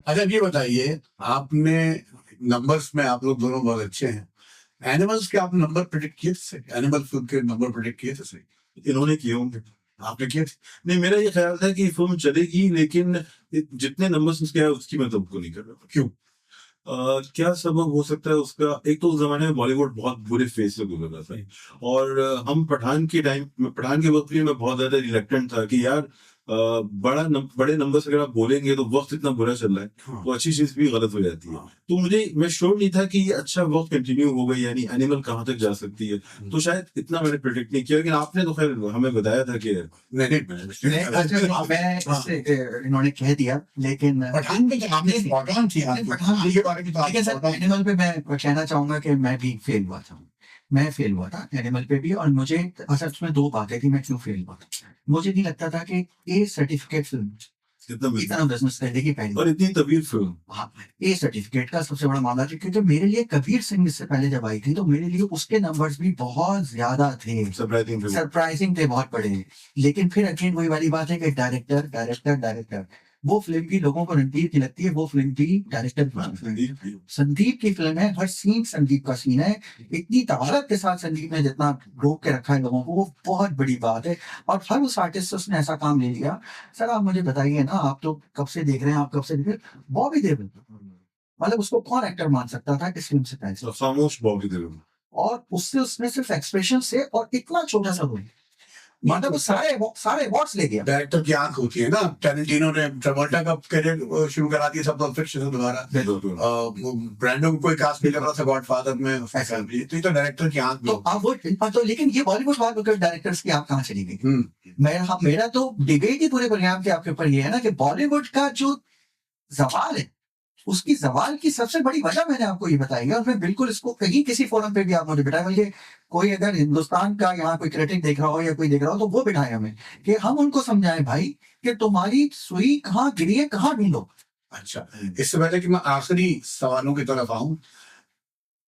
अच्छा ये बताइए, आपने नंबर्स में आप लोग दोनों बहुत अच्छे हैं। एनिमल्स के आपने नंबर प्रेडिक्ट किए थे? एनिमल फिल्म के नंबर प्रेडिक्ट किए थे सही? इन्होंने किए होंगे। आपने किए थे? नहीं, मेरा ये ख्याल था कि फिल्म चलेगी, लेकिन जितने नंबर्स उसके आए उसकी मैं तुमको नहीं कर रहा। क्यों? क्या सबब हो सकता है उसका? एक तो उस जमाने में बॉलीवुड बहुत बुरे फेज से गुजर रहा था, और हम पठान के वक्त भी मैं बहुत ज्यादा रिलेक्टेंट था कि यार बड़े नंबर से अगर आप बोलेंगे तो वक्त इतना बुरा चल रहा है, हाँ। तो अच्छी चीज भी गलत हो जाती है। हाँ। तो मैं श्योर नहीं था कि ये अच्छा वक्त कंटिन्यू होगा, यानी एनिमल कहाँ तक जा सकती है। तो शायद इतना मैंने प्रिडिक्ट नहीं किया, लेकिन आपने तो खैर हमें बताया था कि नहीं, मैं इन्होंने कह दिया, लेकिन पठान पे आपने पठान थी, पठान के बारे में तो लेकिन सर एनिमल पे मैं कहना चाहूंगा कि मैं भी फेल हुआ था। मैं फेल हुआ था एनिमल पे भी, और मुझे असल में दो बातें थी मैं क्यों फेल हुआ था। मुझे नहीं लगता था कि ए सर्टिफिकेट फिल्म इतना बिजनेस करेगी पहले, और इतनी तवील फिल्म। हाँ, ए सर्टिफिकेट का सबसे बड़ा मामला था, क्योंकि मेरे लिए कबीर सिंह इससे पहले जब आई थी तो मेरे लिए उसके नंबर्स भी बहुत ज्यादा थे, सरप्राइजिंग थे, बहुत बड़े। लेकिन फिर अगेन वही वाली बात है कि डायरेक्टर वो फिल्म भी लोगों को रणबीर की लगती है, वो फिल्म भी डायरेक्टर संदीप की फिल्म है। हर सीन संदीप का सीन है, इतनी तवारत के साथ संदीप ने जितना रोक के रखा है लोगों को, वो बहुत बड़ी बात है। और हर उस आर्टिस्ट से उसने ऐसा काम ले लिया। सर आप मुझे बताइए ना, आप तो कब से देख रहे हैं, आप कब से देख रहे हैं बॉबी देओल, मतलब उसको कौन एक्टर मान सकता था इस फिल्म से पहले? खामोश बॉबी देओल। और उसने सिर्फ एक्सप्रेशन से और इतना छोटा सा रोल, मतलब वो सारे अवार्ड्स ले गया। डायरेक्टर की आंख होती है ना। टेरेंटिनो ने ट्रेवोल्टा का करियर शुरू करा दिया, सब फिर से दोबारा। ब्रांडो को कोई कास्ट नहीं कर रहा था गॉडफादर में, तो ये तो डायरेक्टर की आंख। तो आप वो तो, लेकिन ये बॉलीवुड डायरेक्टर्स की आंख कहाँ चली गई? मेरा तो डिबेट ही पूरे प्रोग्राम के आपके ऊपर ये है ना कि बॉलीवुड का जो जवाल है, उसकी जवाल की सबसे बड़ी वजह मैंने आपको ये बताई है, और मैं बिल्कुल इसको कहीं किसी फोरम पे भी आप मुझे बिठाए, मुझे कोई अगर हिंदुस्तान का यहाँ कोई क्रिटिक देख रहा हो या कोई देख रहा हो तो वो बिठाए हमें, कि हम उनको समझाएं भाई कि तुम्हारी सुई कहाँ गिरी है, कहाँ ढूंढो। अच्छा, इससे पहले कि मैं आखिरी सवालों की तरफ आऊं,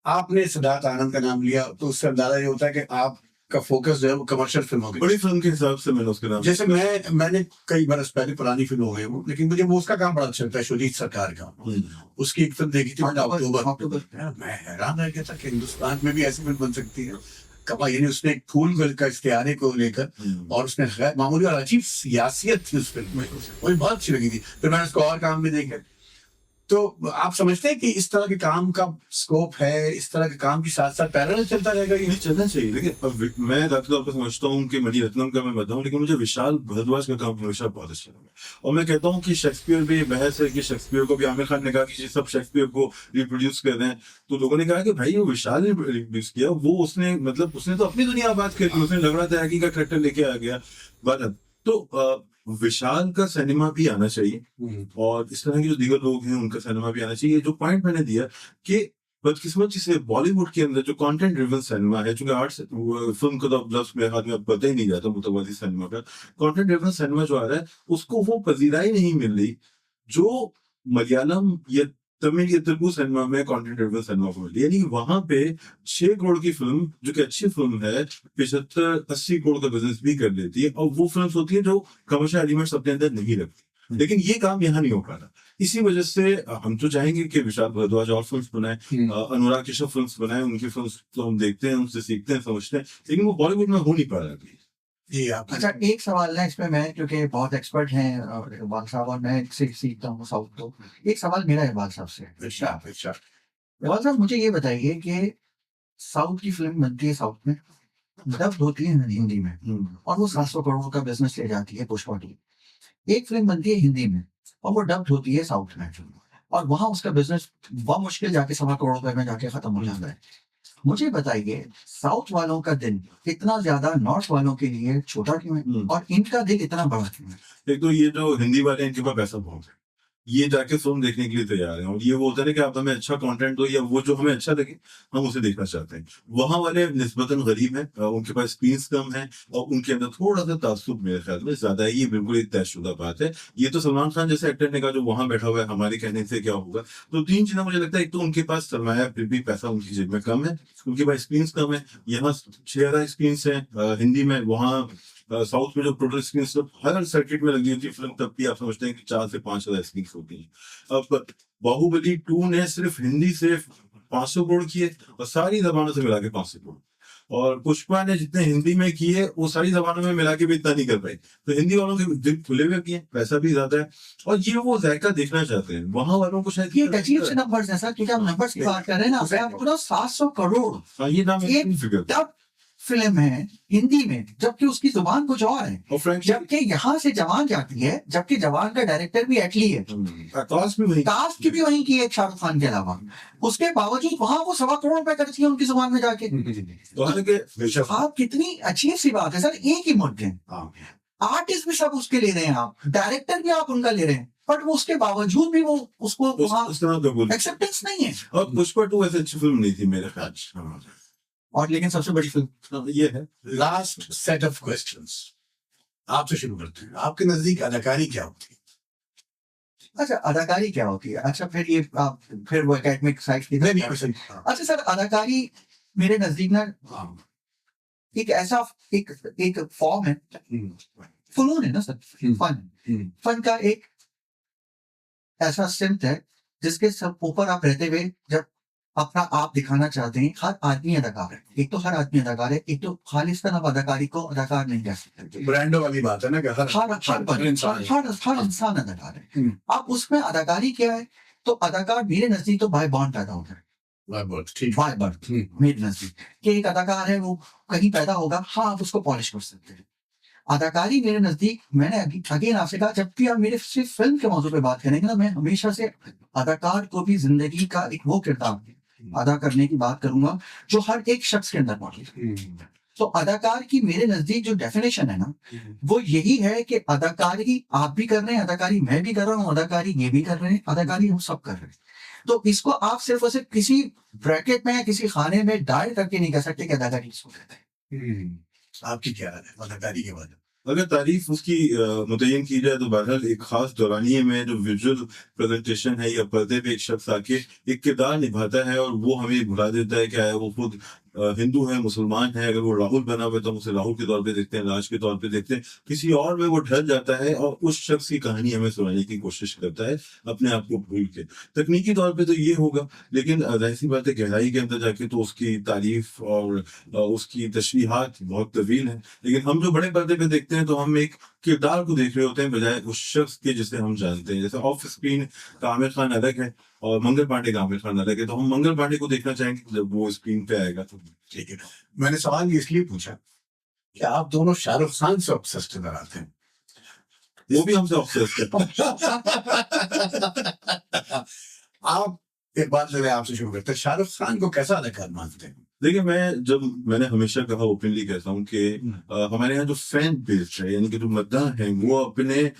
आपने सिद्धार्थ आनंद का नाम लिया तो उससे अंदाजा ये होता है कि आपका फोकस जो है वो कमर्शियल फिल्मों की। बड़ी फिल्म के हिसाब से मैंने उसके नाम, जैसे मैंने कई बरस पहले, पुरानी फिल्म हो गई वो, लेकिन मुझे वो उसका काम बड़ा अच्छा लगता है, शुजीत सरकार का। उसकी एक फिल्म देखी थी मैंने, अक्टूबर। मैं हैरान रह गया था कि हिंदुस्तान में भी ऐसी फिल्म बन सकती है। कमा, यानी उसने एक फूल का इश्तिहारे को लेकर, और उसने गैर मामूली और अजीब सियासियत थी उस फिल्म में, मुझे बहुत अच्छी लगी थी। फिर मैंने उसको और काम भी देखे। तो आप समझते हैं कि इस तरह के काम का स्कोप है, इस तरह के काम के साथ साथ पैरेलल चलता रहेगा? ये नहीं चलना चाहिए, लेकिन मैं दाखिल तौर पर समझता हूँ कि मणिरत्नम का मैं बताऊँ, लेकिन मुझे विशाल भारद्वाज का काम हमेशा बहुत अच्छा लगा। और मैं कहता हूँ कि शेक्सपियर भी बहस है कि शेक्सपियर को भी आमिर खान ने कहा कि सब शेक्सपियर को रिप्रोड्यूस कर रहे हैं, तो लोगों ने कहा कि भाई वो विशाल ने रिप्रोड्यूस किया, वो उसने तो अपनी दुनिया बात करी, उसने लग रहा था कि का करेक्टर लेके आ गया। बट तो विशाल का सिनेमा भी आना चाहिए, और इस तरह के जो दीगर लोग हैं उनका सिनेमा भी आना चाहिए। जो पॉइंट मैंने दिया कि बदकिस्मती से बॉलीवुड के अंदर जो कंटेंट ड्रिवन सिनेमा है, चूंकि आर्ट्स फिल्म का तो लफ्ज मेरे हाथ में पता ही नहीं जाता, मुतवादी सिनेमा का कंटेंट ड्रिवन सिनेमा जो आ रहा है उसको वो पजीराई नहीं मिल रही जो मलयालम या तमिल या तेलुगु सिनेमा में कंटेंट ड्रिवन सिनेमा को मिली। यानी वहां पे 6 करोड़ की फिल्म, जो कि अच्छी फिल्म है, 75-80 करोड़ का बिजनेस भी कर लेती है, और वो फिल्म होती है जो कमर्शियल एलिमेंट्स अपने अंदर नहीं रखती। लेकिन ये काम यहाँ नहीं हो पा रहा। इसी वजह से हम तो चाहेंगे कि विशाल भारद्वाज और फिल्म बनाए, अनुराग कश्यप फिल्म बनाए, उनकी फिल्म तो हम देखते हैं, उनसे सीखते हैं, समझते हैं, लेकिन वो बॉलीवुड में हो नहीं पा रहा अभी। अच्छा, एक सवाल है इसमें, मैं क्योंकि बहुत एक्सपर्ट हैं इकबाल साहब, और मैं सीखता हूँ साउथ, तो एक सवाल मेरा इकबाल साहब से। इकबाल साहब मुझे ये बताइए कि साउथ की फिल्म बनती है, साउथ में डब होती है हिंदी में, और वो 700 करोड़ का बिजनेस ले जाती है पुष्पा 2। एक फिल्म बनती है हिंदी में और वो डब होती है साउथ में, और वहां उसका बिजनेस बहुत मुश्किल जाके 1.25 करोड़ रुपए में जाके खत्म हो जाता है। मुझे बताइए साउथ वालों का दिल इतना ज्यादा नॉर्थ वालों के लिए छोटा क्यों है, और इनका दिल इतना बड़ा क्यों है? एक तो ये जो हिंदी वाले हैं, इनके पास पैसा बहुत है, ये जाके फिल्म देखने के लिए तैयार हैं। और ये वो होता है ना कि आप हमें अच्छा कंटेंट दो या वो जो हमें अच्छा लगे हम उसे देखना चाहते हैं। वहाँ वाले निस्बतन गरीब हैं, उनके पास स्क्रीन कम है और उनके अंदर थोड़ा सा तासुब मेरे ख्याल में ज्यादा है। ये बिल्कुल एक तयशुदा बात है। ये तो सलमान खान जैसे एक्टर ने कहा जो वहां बैठा हुआ है हमारे कहने से क्या होगा। तो 3 चीजें मुझे लगता है, एक तो उनके पास सरमाया फिर भी पैसा उनकी जेब में कम है, उनके पास स्क्रीन कम है। यहाँ 6,000 स्क्रीन है हिंदी में, वहाँ साउथ में जो टोटल स्क्रीन हर सर्किट में लगी होती है फिल्म, तब भी आप समझते हैं कि 4 से 5,000 स्क्रीन होती है। अब बाहुबली 2 ने सिर्फ हिंदी से 500 करोड़ किए और सारी जबानों से मिला के 500 करोड़, और पुष्पा ने जितने हिंदी में किए वो सारी जबानों में मिला के भी इतना नहीं कर पाए। तो हिंदी वालों के दिल खुले हुए किए, पैसा भी ज्यादा है और ये वो जायका देखना चाहते हैं। वहां वालों को शायद ये अजीब से नंबर्स है सर, क्योंकि आप नंबर्स की बात कर रहे हैं ना, आपको 700 करोड़ हाँ, ये नाम एक फिगर डब फिल्म है हिंदी में, जबकि उसकी जुबान कुछ और है। और फ्रेंच जबकि यहाँ से जवान जाती है, जबकि जवान का डायरेक्टर भी एटली है, कास्ट भी वही, कास्ट की भी वहीं की है शाहरुख खान के अलावा, उसके बावजूद वहां वो 1.25 करोड़ रुपए खर्च किए उनकी जुबान में जाके। तो हालांकि आप कितनी अजीब सी बात है सर, एक ही मुद्दे, आर्टिस्ट भी सब उसके ले रहे हैं, आप डायरेक्टर भी आप उनका ले रहे हैं, बट वो उसके बावजूद भी वो उसको वहाँ एक्सेप्टेंस नहीं है। और पुष्पा 2 ऐसी अच्छी फिल्म नहीं थी मेरे ख्याल से। और लेकिन सबसे बड़ी फिल्म ये है। लास्ट सेट ऑफ क्वेश्चंस आपसे शुरू करते हैं। आपके नजदीक अदाकारी क्या होती है? अच्छा, अदाकारी क्या होती है? अच्छा, फिर ये आप फिर वो एकेडमिक साइड की नहीं, नहीं, अच्छा सर, अदाकारी मेरे नजदीक ना एक ऐसा एक फॉर्म है, फनून है ना सर, फन है। फन का एक ऐसा सिमत है जिसके सब ऊपर आप रहते हुए जब अपना आप दिखाना चाहते हैं। हर आदमी अदाकार है, एक तो हर आदमी अदाकार है, एक तो खालिस्तान आप अदाकारी को अदाकार नहीं कह सकते। ब्रांडो वाली बात है ना कि हर इंसान अदाकार है। आप उसमें अदाकारी क्या है, तो अदाकार मेरे नजदीक तो बाय बॉर्न पैदा होता है, बाय बर्थ मेरे नजदीक कि एक अदाकार है वो कहीं पैदा होगा, हाँ आप उसको पॉलिश कर सकते हैं। अदाकारी मेरे नजदीक, मैंने अगेन आपसे कहा, जब भी आप मेरे सिर्फ फिल्म के मौजू पे बात करेंगे ना, मैं हमेशा से अदाकार को भी जिंदगी का एक वो किरदार अदा करने की बात करूंगा जो हर एक शख्स के अंदर मौजूद है। तो अदाकार की मेरे नजदीक जो डेफिनेशन है ना, वो यही है कि अदाकारी आप भी कर रहे हैं, अदाकारी मैं भी कर रहा हूँ, अदाकारी ये भी कर रहे हैं, अदाकारी हम सब कर रहे हैं। तो इसको आप सिर्फ और सिर्फ किसी ब्रैकेट में या किसी खाने में डाल करके नहीं कर सकते कि अदाकारी इसको कहते हैं। आपकी क्या राय है अदाकारी के बारे में? अगर तारीफ उसकी मुतय्यन की जाए तो बहरहाल एक खास दौरानिये में जो विजुअल प्रेजेंटेशन है या पर्दे पे एक शख्स आके एक किरदार निभाता है और वो हमें भुला देता है क्या है वो खुद हिंदू है, मुसलमान है। अगर वो राहुल बना हुआ है तो हम उसे राहुल के तौर पे देखते हैं, राज के तौर पे देखते हैं, किसी और में वो ढल जाता है और उस शख्स की कहानी हमें सुनाने की कोशिश करता है अपने आप को भूल के। तकनीकी तौर पे तो ये होगा, लेकिन जाहिर सी बात है गहराई के अंदर जाके तो उसकी तारीफ और उसकी तशरीहात बहुत तवील है। लेकिन हम जो बड़े पर्दे पे देखते हैं तो हम एक किरदार को देख रहे होते हैं बजाय उस शख्स के जिसे हम जानते हैं। जैसे ऑफ स्क्रीन का आमिर खान अलग है और मंगल पांडे का आमिर खान अलग है, तो हम मंगल पांडे को देखना चाहेंगे जब वो स्क्रीन पे आएगा। तो ठीक है, मैंने सवाल इसलिए पूछा कि आप दोनों शाहरुख खान से ऑब्सेस्ड नजर आते हैं। वो भी हमसे ऑब्सेस्ड है। आप एक बात मैं आपसे शुरू करते हैं, शाहरुख खान को कैसा अदाकार मानते हैं? देखिए, मैंने हमेशा कहा, ओपनली कहता हूँ कि हमारे यहाँ जो फैन बेस है यानी कि जो मद्दाह हैं वो अपने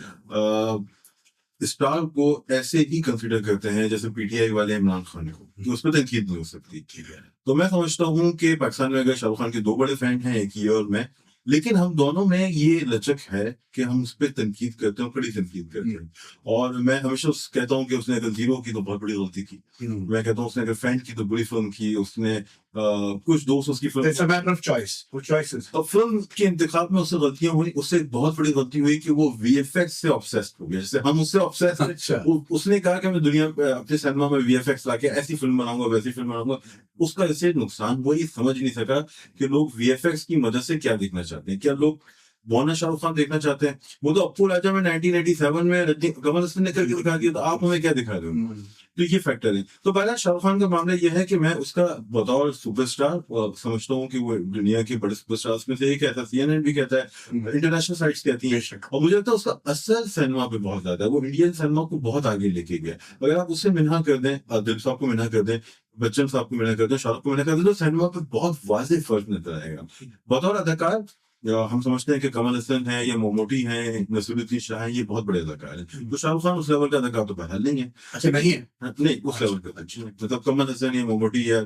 स्टार को ऐसे ही कंसीडर करते हैं जैसे पीटीआई वाले इमरान खान को, कि उस पर तनकीद नहीं हो सकती। ठीक है, तो मैं समझता हूँ कि पाकिस्तान में अगर शाहरुख खान के 2 बड़े फैन हैं, एक ये और मैं, लेकिन हम दोनों में ये लचक है कि हम उस पर तनकीद करते हैं, कड़ी तनकीद करते हैं। और मैं हमेशा कहता हूँ कि उसने अगर जीरो की तो बहुत बड़ी गलती की, मैं कहता हूँ उसने अगर फैन की तो बुरी फिल्म की, उसने कुछ दोस्त उसकी film It's a matter of choice, वो choices। तो फिल्म के इंतखाब में उससे गलतियां हुई, उससे बहुत बड़ी गलती हुई कि वो वीएफएक्स से ऑब्सेस्ड हो गया, जैसे हम उससे ऑब्सेस्ड हैं। अच्छा। उसने कहा कि मैं दुनिया अपने सिनेमा में वीएफएक्स लाके ऐसी फिल्म बनाऊंगा, वैसी फिल्म बनाऊंगा। उसका इससे नुकसान वो ये समझ नहीं सका कि लोग वीएफएक्स की मदद से क्या देखना चाहते हैं। क्या लोग बौना शाहरुख खान देखना चाहते हैं? वो तो अप्पू राजा में 1987 में कमल हसन ने करके दिखा दिया, तो आप हमें क्या दिखा रहे हो? तो ये फैक्टर है। तो पहला शाहरुख खान का मामला यह है कि मैं उसका बतौर सुपरस्टार समझता हूँ कि वो दुनिया के बड़े सुपरस्टार्स में से एक है। CNN भी कहता है, इंटरनेशनल साइट्स कहती हैं, और मुझे लगता है उसका असर सिनेमा पे बहुत ज्यादा है। वो इंडियन सिनेमा को बहुत आगे लेके गया। अगर आप उससे मिन्हा कर दें, दिलीप साहब को मिन्हा कर दें, बच्चन साहब को मिन्हा कर दें, शाहरुख को मिन्हा कर दें, तो सिनेमा पे बहुत वाज़ेह फर्क नजर आएगा। बतौर अदाकार हम समझते हैं कि कमल हसन है या मोमोटी है, नसीरुद्दीन शाह है, ये बहुत बड़े अदाकार हैं। तो शाहरुख खान उस लेवल का अदाकार तो बहरहाल नहीं है। अच्छा नहीं है। नहीं उस लेवल का मतलब कमल हसन या मोमोटी या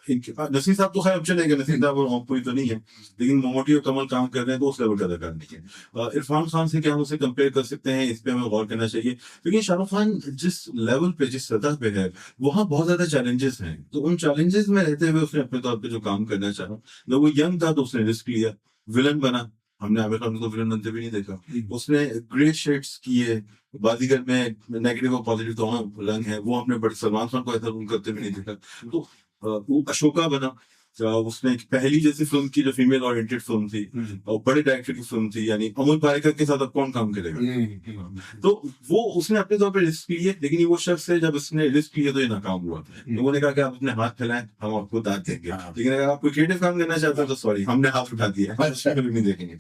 नसीर साहब तो खैर अब चलेगा, नसीर साहब और मोमोटी तो नहीं है, लेकिन मोमोटी और कमल काम कर रहे हैं तो उस लेवल का अदाकार नहीं है। इरफान खान से क्या हम उसे कंपेयर कर सकते हैं, इस पे हमें गौर करना चाहिए, लेकिन शाहरुख खान जिस लेवल पे, जिस सतह पे है, वहाँ बहुत ज्यादा चैलेंजेस हैं। तो उन चैलेंजेस में रहते हुए उसने अपने तौर पे जो काम करना चाहा, जब वो यंग था तो उसने रिस्क लिया, विलन बना। हमने आमिर खान को विलन बनते भी नहीं देखा। उसने ग्रे शेड्स किए, बाजीगर में नेगेटिव और पॉजिटिव दोनों रंग है, वो हमने बड़े सलमान खान को ऐसा रोल करते भी नहीं देखा। तो वो अशोका बना, उसने एक पहली जैसी फिल्म की जो फीमेल ओरिएंटेड फिल्म थी और बड़े डायरेक्टर की फिल्म थी, यानी अमोल पालेकर के साथ अब कौन काम करेगा। तो वो उसने अपने तौर पे रिस्क लिए, लेकिन ये वो शख्स है जब उसने रिस्क लिया तो ये नाकाम हुआ। लोगों ने कहा कि आप अपने हाथ फैलाएं, हम आपको दाद देंगे, लेकिन अगर आप कोई क्रिएटिव काम करना चाहते हैं तो सॉरी, हमने हाथ उठा दिया है, फिल्म नहीं देखेंगे।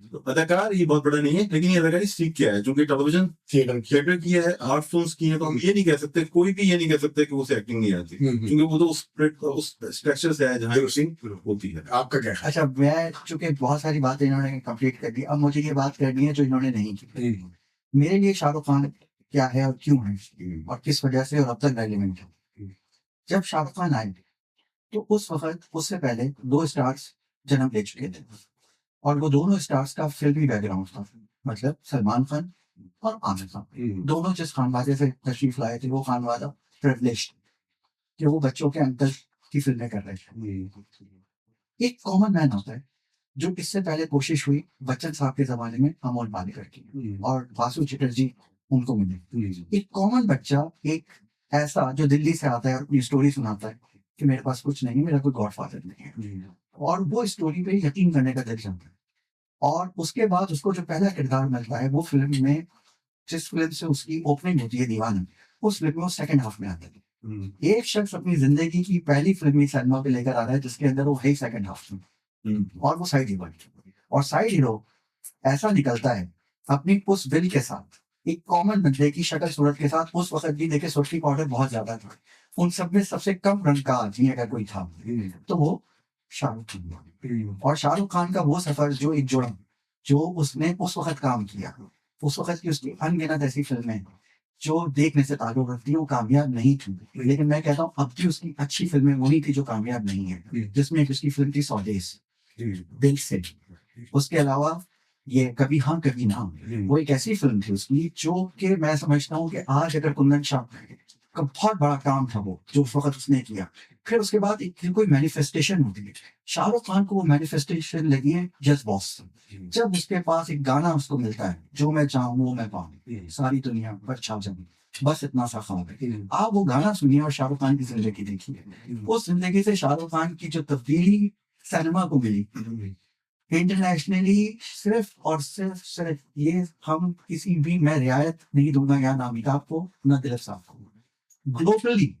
तो अदाकार ये बहुत बड़ा नहीं है, लेकिन ये अदाकारी सीख किया है, चूंकि टेलीविजन थिएटर की है, आर्ट फिल्म की है, तो हम ये नहीं कह सकते, कोई भी ये नहीं कह सकते कि उसे एक्टिंग नहीं आती, क्योंकि वो तो उस स्ट्रक्चर से है जहाँ होती है। आपका क्या? अच्छा, मैं चूंकि बहुत सारी बातें इन्होंने कंप्लीट कर दी, अब मुझे ये बात करनी है जो इन्होंने नहीं की। मेरे लिए शाहरुख खान क्या है और क्यों है और किस वजह से और अब तक रेलिवेंट है। जब शाहरुख खान आए तो उस वक्त, उससे पहले 2 स्टार्स जन्म ले चुके थे और वो दोनों स्टार्स का फिल्मी बैकग्राउंड था, मतलब सलमान खान और आमिर खान। दोनों जिस खानवादे से तशरीफ लाए थे वो खानवादा प्रिविलेज्ड कि वो बच्चों के अंकल की फिल्में कर रहे थे। एक कॉमन मैन होता है जो इससे पहले कोशिश हुई बच्चन साहब के जमाने में अमोल पालेकर की और वासु चटर्जी उनको मिले। एक कॉमन बच्चा, एक ऐसा जो दिल्ली से आता है और अपनी स्टोरी सुनाता है कि मेरे पास कुछ नहीं है, मेरा कोई गॉडफादर नहीं है, और वो स्टोरी पे यकीन करने का दिल चाहता है। और उसके बाद उसको जो पहला किरदार मिलता है वो फिल्म में, जिस फिल्म से उसकी ओपनिंग होती है दीवाना, उस फिल्म में वो सेकंड हाफ में आता है। एक शख्स अपनी जिंदगी की पहली फिल्मी सिनेमा पे लेकर आ रहा है जिसके अंदर वो है सेकंड हाफ में, और वो साइड हीरो, और साइड हीरो ऐसा निकलता है अपनी उस दिल के साथ, एक कॉमन बंदे की शक्ल सूरत के साथ। उस वक्त भी देखे सुर्खी पाउडर बहुत ज्यादा था, उन सब में सबसे कम रंग का आदमी अगर कोई था तो वो शाहरुख खान। और शाहरुख खान का वो सफर जो एक जुड़ा, जो उसने उस वक्त काम किया, उस वक्त की उसकी अनगिनत ऐसी फिल्में जो देखने से ताल्लुक रखती है, वो कामयाब नहीं थी, लेकिन मैं कहता हूँ अब भी उसकी अच्छी फिल्में वही थी जो कामयाब नहीं है। जिसमें एक उसकी फिल्म थी स्वदेश, दिल से। उसके अलावा ये कभी हाँ कभी ना, वो एक ऐसी फिल्म थी उसकी जो कि मैं समझता हूँ कि आज अगर कुंदन शाह का बहुत बड़ा काम था वो जो उस वक्त उसने किया। फिर उसके बाद कोई मैनिफेस्टेशन होती है, शाहरुख खान को वो मैनिफेस्टेशन लगी है जस्ट बॉस। जब उसके पास एक गाना उसको मिलता है, जो मैं चाहूँ वो मैं पाऊँ, सारी दुनिया पर छा जाऊँ, बस इतना सा ख्वाब है। आप वो गाना सुनिए और शाहरुख खान की जिंदगी देखिए। उस जिंदगी से शाहरुख खान की जो तब्दीली सिनेमा को मिली इंटरनेशनली, सिर्फ और सिर्फ ये, हम किसी भी, मैं रियायत नहीं दूंगा यहाँ ना अमिताभ को ना दिलीप साहब को, ग्लोबली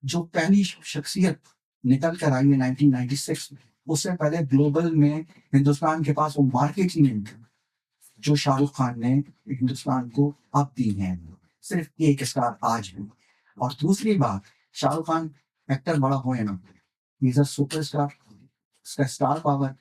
जो पहली शख्सियत निकल कर आई है 1996 में, उससे पहले ग्लोबल में हिंदुस्तान के पास वो मार्केट ही नहीं थी जो शाहरुख खान ने हिंदुस्तान को अब दी है। सिर्फ एक स्टार आज है। और दूसरी बात, शाहरुख खान एक्टर बड़ा हो या ना, ही इज अ सुपरस्टार। उसका स्टार पावर,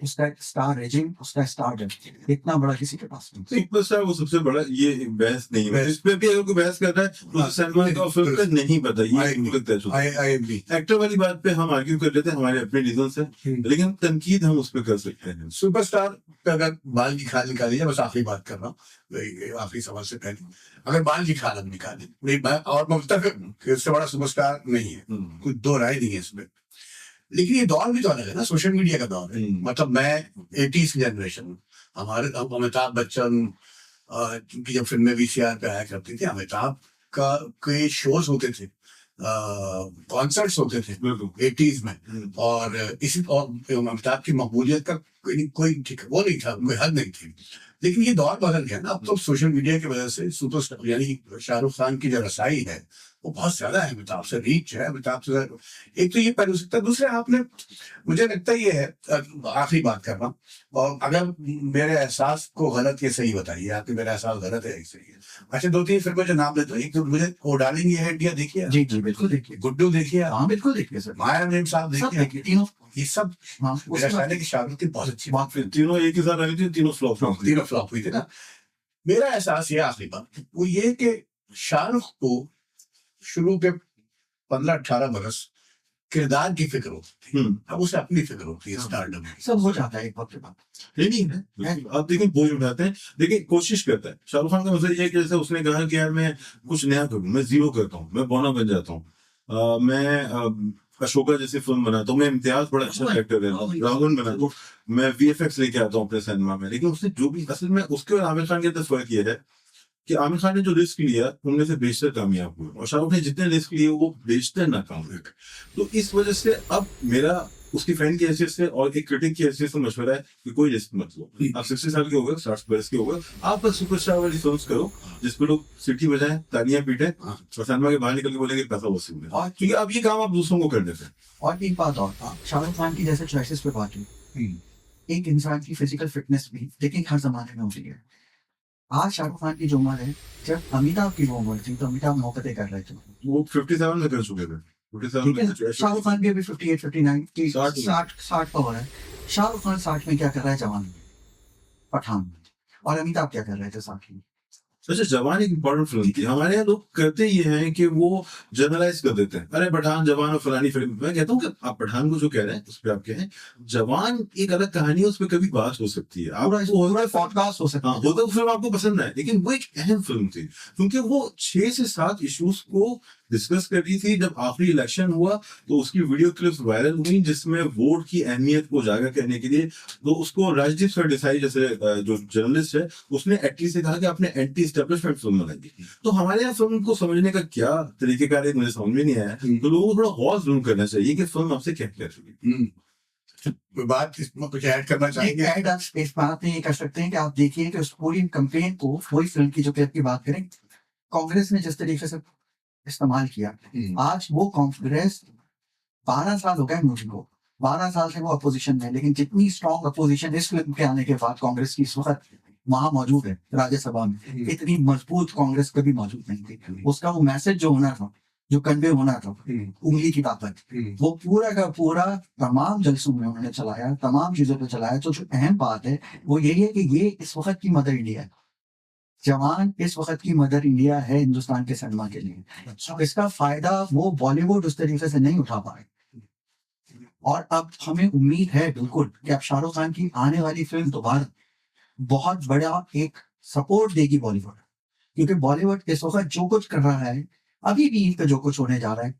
उसका स्टार रेजिंग, उसका स्टार डेप्थ इतना बड़ा किसी के पास नहीं। सुपरस्टार वो सबसे बड़ा, ये बहस नहीं है। इसमें भी अगर कोई बहस कर रहा है तो सलमान का फिल्म का नहीं पता, ये एक्टर वाली बात पे हम आर्ग्यू कर लेते हैं हमारे अपने रीजन से, लेकिन तनकीद हम उस पर कर सकते हैं। सुपरस्टार का अगर बाल निकाल लीजिए, बस आखिरी बात कर रहा हूँ आखिरी सवाल से पहले, अगर बाल निकाले और मुफ्तखिर कि उससे बड़ा सुपरस्टार नहीं है, कुछ दो राय नहीं है इसमें। लेकिन ये दौर भी तो अलग है ना, सोशल मीडिया का दौर है। मतलब मैं 80s की जनरेशन, हमारे अमिताभ बच्चन की जब फिल्में VCR पे आया करती थी, अमिताभ का के शोज होते थे, कॉन्सर्ट्स होते थे 80s में, और इसी अमिताभ की मकबूलियत का कोई वो नहीं था, कोई हद नहीं थी। लेकिन ये दौर बदल गया ना, अब तो सोशल मीडिया की वजह से सुपरस्टार यानी शाहरुख खान की जो रसाई है वो बहुत ज्यादा है, अमिताभ से रीच है, अमिताभ से एक तो ये पहलू सकता है। दूसरे आपने, मुझे लगता ये है, आखिरी बात कर रहा हूँ, और अगर मेरे एहसास को गलत ये सही बताइए, आपके मेरा एहसास गलत है सही है। अच्छा, 2-3 फिल्में जो नाम लेते हो, एक तो मुझे ओ डार्लिंग ये है इंडिया देखिए। जी जी बिल्कुल देखिए। गुड्डू देखिए। हाँ बिल्कुल देखिए सर। माया मेम साहब देखिए। तीनों ये सब हाँ मेरा ख्याल है कि शाहरुख की बहुत अच्छी बात। फिर तीनों एक ही साथ आई थी, तीनों फ्लॉप हुई थी। तीनों फ्लॉप हुई थी ना। मेरा एहसास ये आखिरी बात वो ये कि शाहरुख को शुरू के 15-18 बरस किरदार की फिक्र होती थी, अब उसे अपनी फिक्र होती है स्टारडम की। सब हो जाता है एक वक्त के बाद। ये नहीं है, आप देखिए बोझ उठाते हैं, लेकिन कोशिश करता है। शाहरुख खान का मतलब ये है कि जैसे उसने कहा कि यार मैं कुछ नया करूं, मैं जीरो करता हूँ, मैं बौना बन जाता हूँ, मैं अशोका जैसी फिल्म बनाता हूँ, मैं इम्तियाज बड़ा अच्छा एक्टर है, रावण बनाता हूँ, मैं वीएफएक्स लेके आता हूँ अपने सिनेमा में। लेकिन उसने जो भी असल में उसके और आमिर खान के अंदर फर्क ये है कि आमिर खान ने जो रिस्क लिया उनमें से बेशतर कामयाब हुए, और शाहरुख ने जितने रिस्क लिए वो बेशतर नाकाम हुए। तो इस वजह से अब मेरा उसकी फैन की हैसियत से और एक क्रिटिक की हैसियत से मशवरा है कि कोई रिस्क मत लो। आप 60 साल के हो गए, 60 बरस के हो गए, आप बस सुपरस्टार वाली फिल्म्स करो जिसपे लोग सीटी बजाएं, तालियां पीटे और सिनेमा के बाहर निकल के बोलेंगे पैसा वसूल है। और क्योंकि अब ये काम आप दूसरों को कर देते हैं। और एक बात और, शाहरुख खान की जैसे चॉइसेस पे बात हुई, एक इंसान की फिजिकल फिटनेस भी लेकिन हर जमाने में होती है। आज शाहरुख खान की जो उम्र है, जब अमिताभ की वो उम्र थी तो अमिताभ मौकते कर रहे थे, वो 57 में कर चुके थे। 57 में शाहरुख खान की अभी 58 59 की 60 का हो रहा है। शाहरुख खान 60 में क्या कर रहा है जवान में, पठान में, और अमिताभ क्या कर रहे थे 60 में। अच्छा, जवान एक इम्पोर्टेंट फिल्म थी। हमारे यहाँ लोग करते ये हैं कि वो जनरलाइज कर देते हैं, अरे पठान जवान और फलानी फिल्म। मैं कहता हूँ कि आप पठान को जो कह रहे हैं उस पर आप कहें, जवान एक अलग कहानी है, उस पर कभी बात हो सकती है, पूरा पॉडकास्ट हो सकता है। होता फिल्म आपको पसंद है, लेकिन वो एक अहम फिल्म थी क्योंकि वो 6 से 7 इश्यूज को डिस्कस कर रही थी। जब आखिरी इलेक्शन हुआ तो उसकी वीडियो क्लिप्स वायरल हुई जिसमें वोट की अहमियत को उजागर करने के लिए तो उसको राजदीप सरदेसाई जैसे जो जर्नलिस्ट है उसने एटलीस्ट कहा कि आपने एंटी एस्टेब्लिशमेंट फिल्म बनाई। तो हमारे यहाँ फिल्म को समझने का क्या तरीकेकार है मुझे समझ में नहीं आया। तो लोगों को थोड़ा गौर जरूर करना चाहिए कि फिल्म आपसे क्या कह रही है। बात इसमें कुछ ऐड करना चाहेंगे? ऐड आप इस बात में ये कर सकते हैं कि आप देखिए कि उस पूरी कंपेन को, पूरी फिल्म की जो क्लिप की बात करें, कांग्रेस ने जिस तरीके से इस्तेमाल किया, आज वो कांग्रेस 12 साल हो गए मुझे को, 12 साल से वो अपोजिशन में, लेकिन जितनी स्ट्रॉन्ग अपोजिशन इस फिल्म के आने के बाद कांग्रेस की इस वक्त वहां मौजूद है राज्यसभा में, इतनी मजबूत कांग्रेस कभी मौजूद नहीं थी। उसका वो मैसेज जो होना था, जो कन्वे होना था, उंगली की ताकत, वो पूरा का पूरा तमाम जलसों में उन्होंने चलाया, तमाम चीजों पे चलाया। तो जो अहम बात है वो यही है कि ये इस वक्त की मदर इंडिया है। जवान इस वक्त की मदर इंडिया है हिंदुस्तान के सिनेमा के लिए। इसका फायदा वो बॉलीवुड उस तरीके से नहीं उठा पाए, और अब हमें उम्मीद है बिल्कुल कि अब शाहरुख खान की आने वाली फिल्म दोबारा बहुत बड़ा एक सपोर्ट देगी बॉलीवुड, क्योंकि बॉलीवुड इस वक्त जो कुछ कर रहा है, अभी भी इनका जो कुछ होने जा रहा है,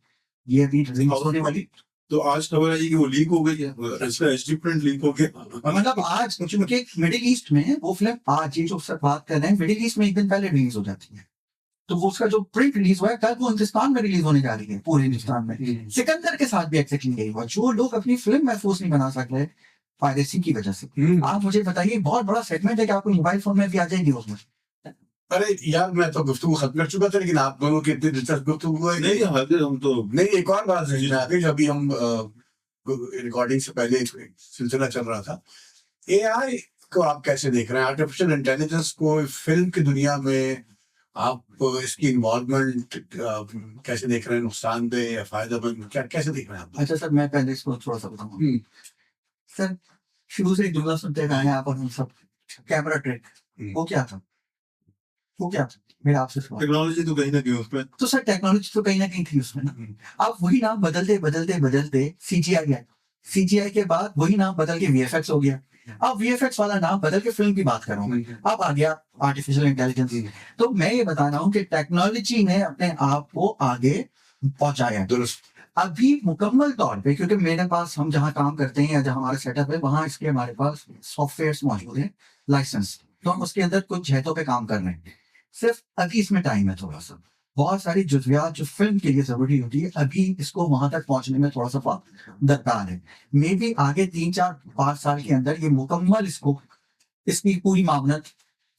ये अभी रिलीज होने वाली। तो आज खबर आई कि वो लीक हो गई है, इसका एचडी प्रिंट लीक हो गया। मतलब आज चूंकि मिडिल ईस्ट में वो फिल्म, आज ये जो सब बात कर रहे हैं, मिडिल ईस्ट में एक दिन पहले रिलीज हो जाती है, तो वो उसका जो प्रिंट रिलीज हुआ है कल वो हिंदुस्तान में रिलीज होने जा रही है, पूरे हिंदुस्तान में। सिकंदर के साथ भी एक्सेप्ट गई हुआ, जो लोग अपनी फिल्म महफूज नहीं बना सक रहे पायरेसी की वजह से। आप मुझे बताइए, बहुत बड़ा सेगमेंट है कि आपको मोबाइल फोन में भी आ जाएंगे उसमें। अरे यार, मैं तो गुफ्तगू खत्म कर चुका था, लेकिन आप दोनों की इतनी दिलचस्प गुफ्तगू हुई नहीं, हम तो नहीं। एक और बात है, अभी हम रिकॉर्डिंग से पहले एक सिलसिला चल रहा था, एआई को आप कैसे देख रहे हैं, आर्टिफिशियल इंटेलिजेंस को फिल्म की दुनिया में आप इसकी इन्वॉल्वमेंट कैसे देख रहे हैं, नुकसानदेह या फायदेमंद, क्या कैसे देख रहे हैं आप? अच्छा सर, मैं पहले इसको थोड़ा सा बताऊंगा। सर, शुरू से जुमला सुनते आए हैं आप और हम सब, कैमरा ट्रिक वो क्या था, वो क्या था? मेरा आपसे सवाल। टेक्नोलॉजी तो कहीं ना कहीं उसमें, तो सर टेक्नोलॉजी तो कहीं ना कहीं थी उसमें ना। अब वही नाम बदलते बदलते बदलते सीजीआई है, सीजीआई के बाद वही नाम बदल के वीएफएक्स हो गया। अब वीएफएक्स वाला नाम बदल के फिल्म की बात कर रहा हूँ, अब आ गया आर्टिफिशियल इंटेलिजेंस। तो मैं ये बता रहा हूँ कि टेक्नोलॉजी ने अपने आप को आगे पहुंचाया दुरुस्त। अभी मुकम्मल तौर पे, क्योंकि मेरे पास, हम जहाँ काम करते हैं या जहाँ हमारा सेटअप है, वहां इसके हमारे पास सॉफ्टवेयर मौजूद है, लाइसेंस, तो हम उसके अंदर कुछ जहतों पे काम कर रहे हैं। सिर्फ अभी इसमें टाइम है थोड़ा सा, बहुत सारी जुज़वियात जो फिल्म के लिए जरूरी होती है, अभी इसको वहां तक पहुंचने में थोड़ा सा दरकार है। मे बी आगे 3-4-5 साल के अंदर ये मुकम्मल इसको, इसकी पूरी मामलत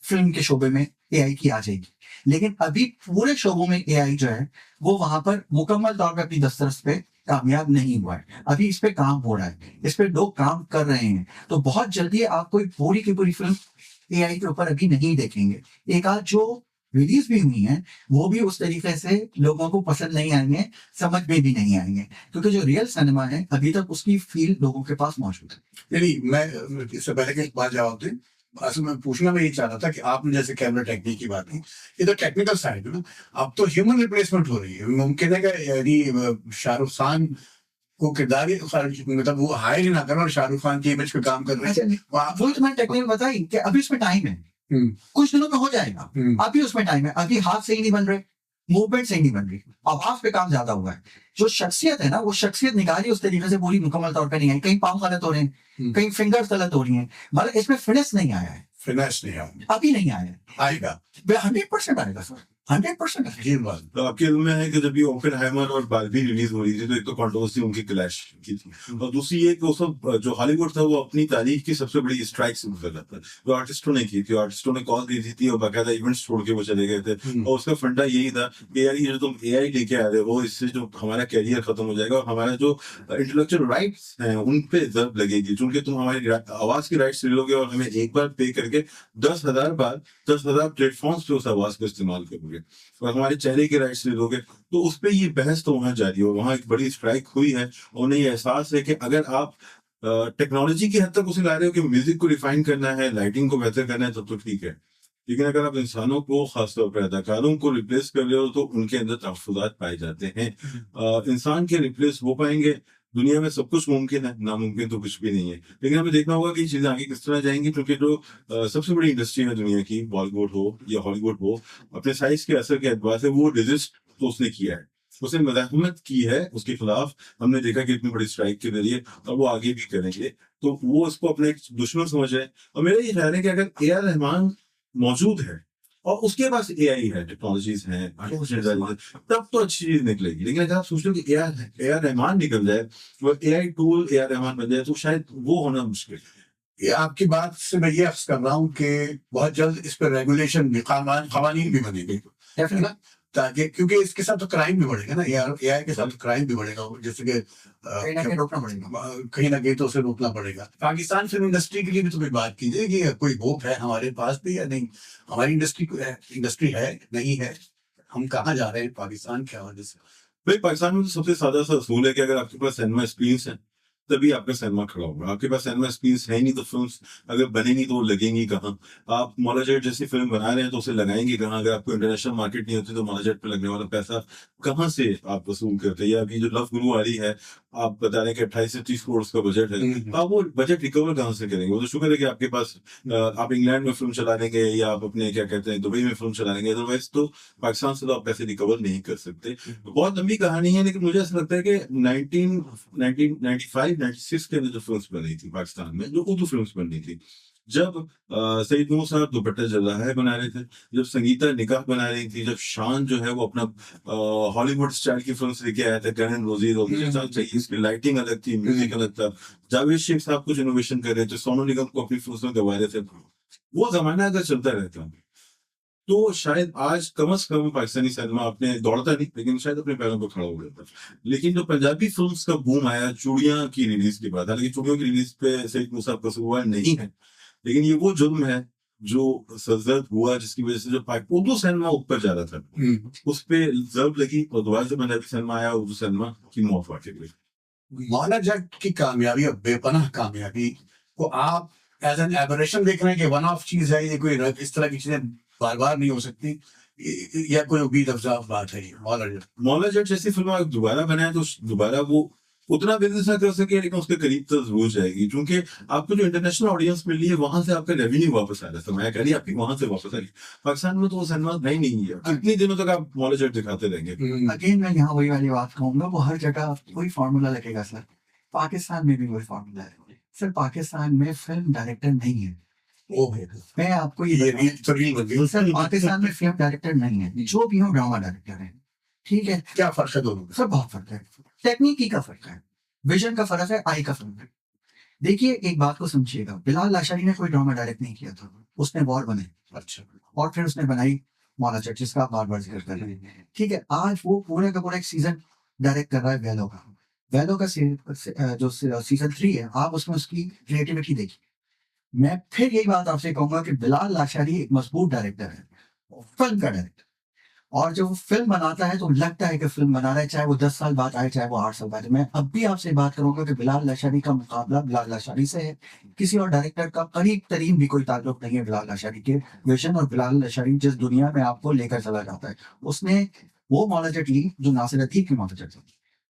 फिल्म के शोबे में एआई की आ जाएगी। लेकिन अभी पूरे शोबों में एआई जो है वो वहां पर मुकम्मल तौर पर अपनी दस्तरस पे कामयाब नहीं हुआ है। अभी इस पे काम हो रहा है, इस पे लोग काम कर रहे हैं, तो बहुत जल्दी आप कोई पूरी की पूरी फिल्म एआई के ऊपर अभी नहीं देखेंगे। एक आध जो रिलीज भी हुई हैं, वो भी उस तरीके से लोगों को पसंद नहीं आएंगे, समझ में भी नहीं आएंगे, क्योंकि जो रियल सिनेमा है अभी तक उसकी फील लोगों के पास मौजूद है। नहीं, मैं इससे पहले के बात जवाब दें, असल में पूछना मैं ये चाह रहा था कि आपने जैसे कैमरा टेक्निक की बात की, ये तो टेक्निकल साइड है ना, अब तो ह्यूमन रिप्लेसमेंट हो रही है। मुमकिन है कि यानी शाहरुख खान को किरदार मतलब वो हायर ही ना करें और शाहरुख खान की इमेज पे काम कर रहे हैं। वो तो मैंने टेक्निक बताई कि अभी उसमें टाइम है, कुछ दिनों में हो जाएगा, अभी उसमें टाइम है, अभी हाथ से ही नहीं बन रहे, मूवमेंट से ही नहीं बन रही, आवाज पे काम ज्यादा हुआ है। जो शख्सियत है ना, वो शख्सियत निकाली उस तरीके से पूरी मुकम्मल तौर पे नहीं आई, कहीं पाँव गलत हो रहे हैं, कहीं फिंगर्स गलत हो रही हैं, मतलब इसमें फिनिश नहीं आया है, फिनिश नहीं आया, अभी नहीं आया है, आएगा 100% आएगा सर, 100% आएगा। ये बात तो आपके दिल में है कि जब ये ओपेनहाइमर और बारबी रिलीज हो रही थी तो एक तो कंट्रोवर्सी उनकी क्लैश की थी, और दूसरी ये कि उस वक्त जो हॉलीवुड था वो अपनी तारीख की सबसे बड़ी स्ट्राइक शुरू कर रहा था, जो आर्टिस्टों ने की थी। आर्टिस्टों ने कॉल दी थी और बाकायदा इवेंट्स छोड़ के वो चले गए थे, और उसका फंडा यही था कि यार ये जो तुम एआई लेके आ रहे हो, इससे जो हमारा कैरियर खत्म हो जाएगा और हमारा जो इंटेलेक्चुअल राइट्स हैं उन पे जर्ब लगेगी, चूंकि तुम हमारी आवाज की राइट्स ले लोगे और हमें एक बार पे करके 10,000 बार 10,000 प्लेटफॉर्म्स पे उस आवाज का इस्तेमाल करोगे और हमारे चेहरे के राइट्स ले लोगे। तो उस पर ये बहस तो वहां जारी हो, वहां एक बड़ी स्ट्राइक हुई है, और उन्हें ये एहसास है कि अगर आप टेक्नोलॉजी की हद तक उसे ला रहे हो कि म्यूजिक को रिफाइन करना है, लाइटिंग को बेहतर करना है, तब तो ठीक है, लेकिन अगर आप इंसानों को, खासतौर पर अदाकारों को रिप्लेस कर रहे हो तो उनके अंदर तहफ्फुज़ात पाए जाते हैं। इंसान के रिप्लेस हो पाएंगे, दुनिया में सब कुछ मुमकिन है, नामुमकिन तो कुछ भी नहीं है, लेकिन हमें देखना होगा कि चीजें आगे किस तरह जाएंगी, क्योंकि जो सबसे बड़ी इंडस्ट्री है दुनिया की, बॉलीवुड हो या हॉलीवुड हो, अपने साइज के असर के एतबार से वो डिजिस्ट तो उसने किया है, उसने मज़ाहमत की है उसके खिलाफ, हमने देखा कि इतनी बड़ी स्ट्राइक के जरिए, और वो आगे भी करेंगे, तो वो इसको अपने एक दुश्मन समझ रहे हैं। और मेरा ये ख्याल है कि अगर ए.आर. रहमान मौजूद है और उसके पास एआई है, टेक्नोलॉजीज हैं, तब तो अच्छी चीज निकलेगी। लेकिन अगर आप सोच लो कि ए आर रहमान निकल जाए, वो AI tool A R Rahman बन जाए, तो शायद वो होना मुश्किल है। ये आपकी बात से मैं ये अक्स कर रहा हूँ कि बहुत जल्द इस पर रेगुलेशन भी, कवानीन भी बनेंगे, है ना, ताकि, क्योंकि इसके साथ तो क्राइम भी बढ़ेगा ना, एआई के साथ तो क्राइम भी बढ़ेगा, जैसे कि कहीं ना कहीं रोकना पड़ेगा, कहीं ना कहीं तो उसे रोकना पड़ेगा। पाकिस्तान फिल्म इंडस्ट्री के लिए भी तो कोई बात कीजिए कि कोई होप है हमारे पास भी या नहीं, हमारी इंडस्ट्री है नहीं है, हम कहाँ जा रहे हैं पाकिस्तान की वजह से। भाई पाकिस्तान में तो सबसे सादा सा असूल है कि अगर आपके पास सिनेमा एक्सपीरियंस है तभी आपका सिनेमा खड़ा होगा, आपके पास सिनेमा एक्सपीरियंस है नहीं तो फिल्म्स अगर बनेंगी तो वो लगेंगी कहाँ। आप मौला जेट जैसी फिल्म बना रहे हैं तो उसे लगाएंगे कहाँ, अगर आपको इंटरनेशनल मार्केट नहीं होती तो मौला जेट पे लगने वाला पैसा कहाँ से आप वसूल करते हैं। या अभी जो लव गुरु आ रही है, आप बता रहे हैं कि 28 से 30 करोड़ का बजट है, तो आप वो बजट रिकवर कहाँ से करेंगे। वो तो शुक्र है कि आपके पास आप इंग्लैंड में फिल्म चला लेंगे या आप अपने क्या कहते हैं दुबई में फिल्म चला लेंगे, अदरवाइज तो पाकिस्तान से तो आप पैसे रिकवर नहीं कर सकते। बहुत लंबी कहानी है, लेकिन मुझे ऐसा लगता है कि 1995-96 के अंदर जो फिल्म बन रही थी पाकिस्तान में, जो उर्दू फिल्म बन रही थी, जब सईद नूर साहब दुपट्टा जल्दा है बना रहे थे, जब संगीता निकाह बना रही थी, जब शान जो है वो अपना हॉलीवुड स्टाइल की फिल्म लेके आया था, गन रोजी चाहिए, इसकी लाइटिंग अलग थी, म्यूजिक अलग था, जावेद शेख साहब कुछ इनोवेशन कर रहे थे, सोनू निगम को अपनी फिल्म में गवा रहे थे। वो जमाना अगर चलता रहता तो शायद आज कम से कम पाकिस्तानी सिनेमा अपने दौड़ता नहीं, लेकिन शायद अपने पैरों पर खड़ा हो जाता। लेकिन जो पंजाबी फिल्म्स का बूम आया चूड़ियां की रिलीज के बाद, हालांकि चूड़ियों की रिलीज पे सईद मूसा कसूरवार नहीं है, लेकिन ये वो जुल्म है जो सरजद हुआ, जिसकी वजह से जो उर्दू सिनेमा ऊपर जा रहा था उस पे जर्ब लगी और दोबारा से पंजाबी सिनेमा आया, उर्दू सिनेमा की मौत वाकई हुई। मौला जट की कामयाबी और बेपनाह कामयाबी को आप एज एन एबरेशन देख रहे हैं कि वन ऑफ चीज है, ये कोई इस तरह की चीजें बार बार नहीं हो सकती, या कोई उम्मीद अफजा बात है। मौला जट जैसी फिल्म दोबारा बनाए तो दोबारा वो उतना बिजनेस ना कर सके, लेकिन उसके करीब तो जरूर जाएगी, क्योंकि आपको जो इंटरनेशनल ऑडियंस मिल रही है वहां से आपका रेवेन्यू वापस आ रहा है, सरमायाकारी आपकी वहां से वापस आ रही है। पाकिस्तान में तो वो सिनेमा नहीं है, कितने दिनों तक आप मौला जट दिखाते रहेंगे। अगेन मैं यहाँ वही वाली बात कहूंगा, वो हर जगह कोई फार्मूला लगेगा सर, पाकिस्तान में भी वही फार्मूला है सर। पाकिस्तान में फिल्म डायरेक्टर नहीं है, मैं आपको ये सर पाकिस्तान में फिल्म डायरेक्टर नहीं है, जो भी हो ड्रामा डायरेक्टर है, ठीक है। क्या फर्क है दोनों में? सर बहुत फर्क है, टेक्निकी का फर्क है, विजन का फर्क है, आई का फर्क है। देखिए एक बात को समझिएगा, बिलाल लाशारी ने कोई ड्रामा डायरेक्ट नहीं किया था, उसने वॉर बनाई, अच्छा, और फिर उसने बनाई मौला जट, जिसका आप बार बार जिक्र कर रहे हैं, ठीक है। आज वो पूरे का पूरा एक सीजन डायरेक्ट कर रहा है वैलो का जो सीजन 3 है, आप उसमें उसकी क्रिएटिविटी देखिए। मैं फिर यही बात आपसे कहूंगा कि बिलाल लाशारी एक मजबूत डायरेक्टर है, फिल्म का डायरेक्टर, और जब वो फिल्म बनाता है तो लगता है कि फिल्म बना रहा है, चाहे वो 10 साल बाद आए, चाहे वो 8 साल बाद। मैं अब भी आपसे बात करूंगा कि बिलाल लाशानी का मुकाबला बिलाल लाशानी से है। किसी और डायरेक्टर का करीब तरीन भी कोई ताल्लुक नहीं है बिलाल लाशानी के विजन और बिलाल लाशानी जिस दुनिया में आपको लेकर चला जाता है। उसने वो मौलाजट ली जो नासिर अतीक की मौलाजट थी,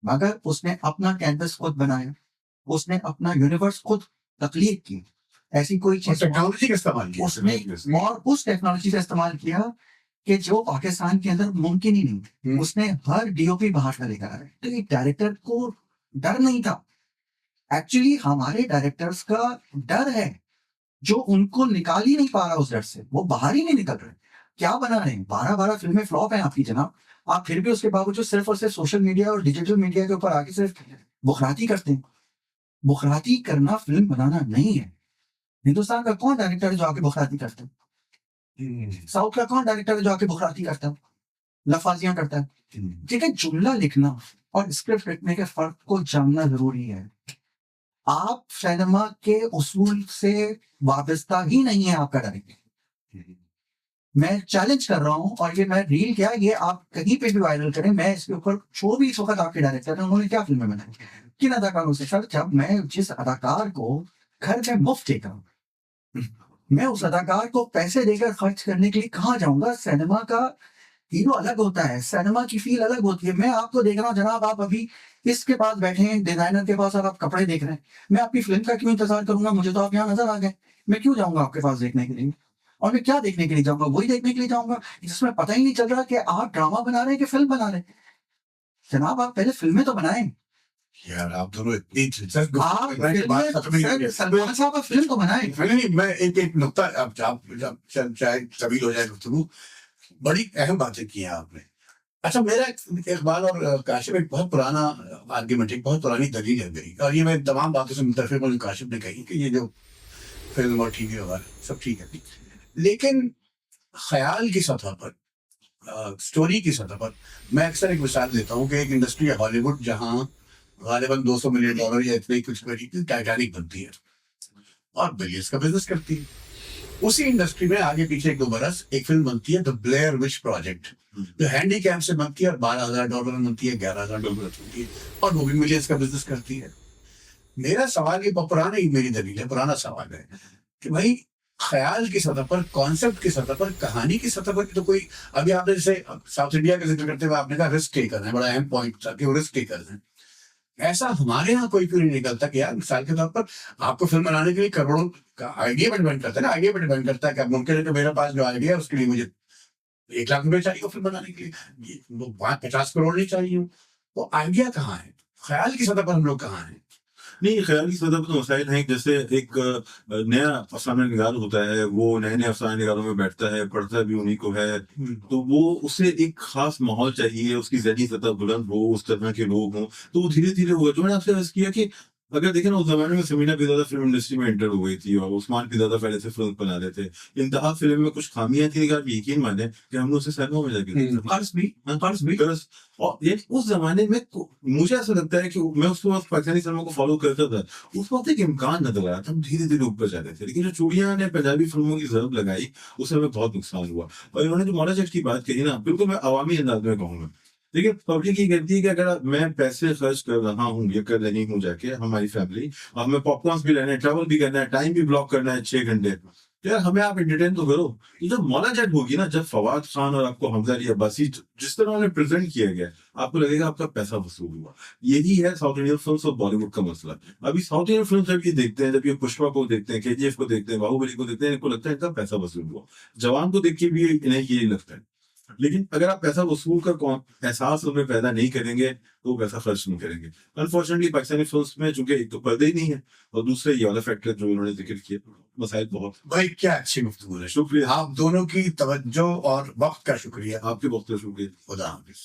मगर उसने अपना कैनवस खुद बनाया, उसने अपना यूनिवर्स खुद तख्लीक की। ऐसी कोई और चीज टेक्नोलॉजी का इस्तेमाल किया उसने, और उस टेक्नोलॉजी का इस्तेमाल किया कि जो पाकिस्तान के अंदर मुमकिन ही नहीं। उसने हर डीओपी बाहर का लेकर आया। तो ये डायरेक्टर को डर नहीं था, एक्चुअली हमारे डायरेक्टर्स का डर है जो उनको निकाल ही नहीं पा रहा उस डर से, वो बाहर ही नहीं निकल रहे। क्या बना रहे हैं, 12 फिल्में फ्लॉप हैं आपकी जनाब, आप फिर भी उसके बावजूद सिर्फ और सिर्फ सोशल मीडिया और डिजिटल मीडिया के ऊपर आके सिर्फ बुखराती करते हैं। बुखराती करना फिल्म बनाना नहीं है। हिंदुस्तान का कौन डायरेक्टर है जो आके बुखराती करता है? साउथ का कौन डायरेक्टर है जो आके बुखराती करता है, लफाजियां करता है? ठीक है, जुमला लिखना और स्क्रिप्ट लिखने के फर्क को जानना जरूरी है। आप सिनेमा के उसूल से वाबस्ता ही नहीं है आपका डायरेक्टर। मैं चैलेंज कर रहा हूं, और ये मैं रील क्या, ये आप कहीं पे भी वायरल करें, मैं इसके ऊपर जो भी इस वक्त आपके डायरेक्टर हैं उन्होंने क्या फिल्में बनाई, किन अदाकारों से। सर, जब मैं जिस अदाकार को घर में मुफ्त देता हूं, मैं उस अदाकार को पैसे देकर खर्च करने के लिए कहाँ जाऊंगा? सिनेमा का हीरो अलग होता है, सिनेमा की फील अलग होती है। मैं आपको देख रहा हूँ जनाब, आप अभी इसके पास बैठे हैं, डिजाइनर के पास, और आप कपड़े देख रहे हैं। मैं आपकी फिल्म का क्यों इंतजार करूंगा? मुझे तो आप यहाँ नजर आ गए, मैं क्यों जाऊंगा आपके पास देखने के लिए? और मैं क्या देखने के लिए जाऊंगा? वही देखने के लिए जाऊंगा जिसमें पता ही नहीं चल रहा कि आप ड्रामा बना रहे हैं कि फिल्म बना रहे हैं। जनाब, आप पहले फिल्में तो बनाएं। यार आप दोनों इतनी दिलचस्प आप गुफ्तगू कर रहे हैं कि बात खत्म ही नहीं होगी। सलमान साहब, आप फिल्म तो बनाएं। नहीं, मैं एक नुक्ता, अब जब चाहे तवील हो जाए गुफ्तगू, बड़ी अहम बातें की हैं आपने। अच्छा, मेरा इकबाल और काशिफ एक बहुत पुराना आर्ग्यूमेंट, एक बहुत पुरानी दलील है मेरी, और ये मैं तमाम बातों से मुतफिक हूं जो काशिफ ने कही कि ये जो फिल्म और टीवी वगैरह सब ठीक है, लेकिन ख्याल की सतह पर, स्टोरी की सतह पर, मैं अक्सर एक मिसाल देता हूँ कि एक इंडस्ट्री है हॉलीवुड, जहाँ गालिबन $200 मिलियन या इतने कुछ की टाइटैनिक बनती है और बिलियंस का बिजनेस करती है। उसी इंडस्ट्री में आगे पीछे 1-2 बरस एक फिल्म बनती है, द ब्लेयर विच प्रोजेक्ट, जो हैंडी कैम से बनती है और $12,000 में बनती है, $11,000 बनती है, और वो भी मिलियंस का बिजनेस करती है। मेरा सवाल ये पुरानी मेरी दलील है, पुराना सवाल है कि भाई ख्याल की सतह पर, कॉन्सेप्ट की सतह पर, कहानी की सतह पर तो कोई, अभी आपने जैसे साउथ इंडिया का जिक्र करते हुए आपने कहा रिस्क टेकर है, बड़ा अहम पॉइंट था कि वो रिस्क टेकर है। ऐसा हमारे यहाँ कोई क्यों नहीं निकलता कि यार मिसाल के तौर पर आपको फिल्म बनाने के लिए करोड़ों का आइडिया पर डिपेंड करता है ना, आइडिया पर डिपेंड करता है कि मुमकिन है कि मेरे पास जो आइडिया है उसके लिए मुझे 1 लाख रुपए चाहिए फिल्म बनाने के लिए, 50 करोड़ नहीं चाहिए। तो आइडिया कहाँ है? ख्याल की सतह पर हम लोग कहाँ हैं? नहीं, ख्याल की सतह पर तो मसाइल हैं। जैसे एक नया अफसाना निगार होता है, वो नए नए अफसाना निगारों में बैठता है, पढ़ता भी उन्हीं को है, तो वो उसे एक खास माहौल चाहिए, उसकी ज़हनी सतह बुलंद हो, उस तरह के लोग हों, तो वो धीरे धीरे हुआ। जो मैंने आपसे अर्ज किया कि अगर देखें ना, उस जमाने में समीना भी ज्यादा फिल्म इंडस्ट्री में एंटर हो गई थी और उस्मान भी ज्यादा पहले से फिल्म बना रहे थे। इंतहा फिल्म में कुछ खामियां थी, आप यकीन माने कि हमने उसे सिनेमा में जाके और ये उस जमाने में मुझे ऐसा लगता है कि मैं उस वक्त पाकिस्तानी सिनेमा को फॉलो करता था, उस वक्त एक इम्कान नजर आया था, हम धीरे धीरे ऊपर जा रहे थे। लेकिन जो चूड़ियां ने पंजाबी फिल्मों की जरूरत लगाई, उससे हमें बहुत नुकसान हुआ। और इन्होंने जो मौला जट की बात कही ना, बिल्कुल मैं अवामी अंदाज में कहूंगा। देखिए, पब्लिक ये कहती है कि अगर मैं पैसे खर्च कर रहा हूँ या कर रही हूँ जाके, हमारी फैमिली, और हमें पॉपकॉर्न भी लेना है, ट्रैवल भी करना है, टाइम भी ब्लॉक करना है 6 घंटे, तो यार हमें आप एंटरटेन तो करो। तो जब मौला जट होगी ना, जब फवाद खान और आपको हमजा अली अब्बासी जिस तरह उन्हें प्रेजेंट किया गया, आपको लगेगा आपका पैसा वसूल हुआ। यही है साउथ इंडियन फिल्म और बॉलीवुड का मसला। अभी साउथ इंडियन फिल्म जब ये देखते हैं, जब ये पुष्पा को देखते हैं, KGF को देखते हैं, बाहुबली को देखते हैं, इनको लगता है इनका पैसा वसूल हुआ। जवान को देख के भी इन्हें यही लगता है। लेकिन अगर आप पैसा वसूल का एहसास उनमें पैदा नहीं करेंगे, तो पैसा खर्च नहीं करेंगे। अनफॉर्चुनेटली पाकिस्तानी फिल्म्स में चूंकि एक तो पर्दे ही नहीं है, और दूसरे ये वाला फैक्टर जो उन्होंने जिक्र किया, मसाइल बहुत। भाई क्या अच्छी गुफ्तगू है, शुक्रिया आप दोनों की तवज्जो और वक्त का शुक्रिया। आपके वक्त का शुक्रिया। खुदा हाफिज।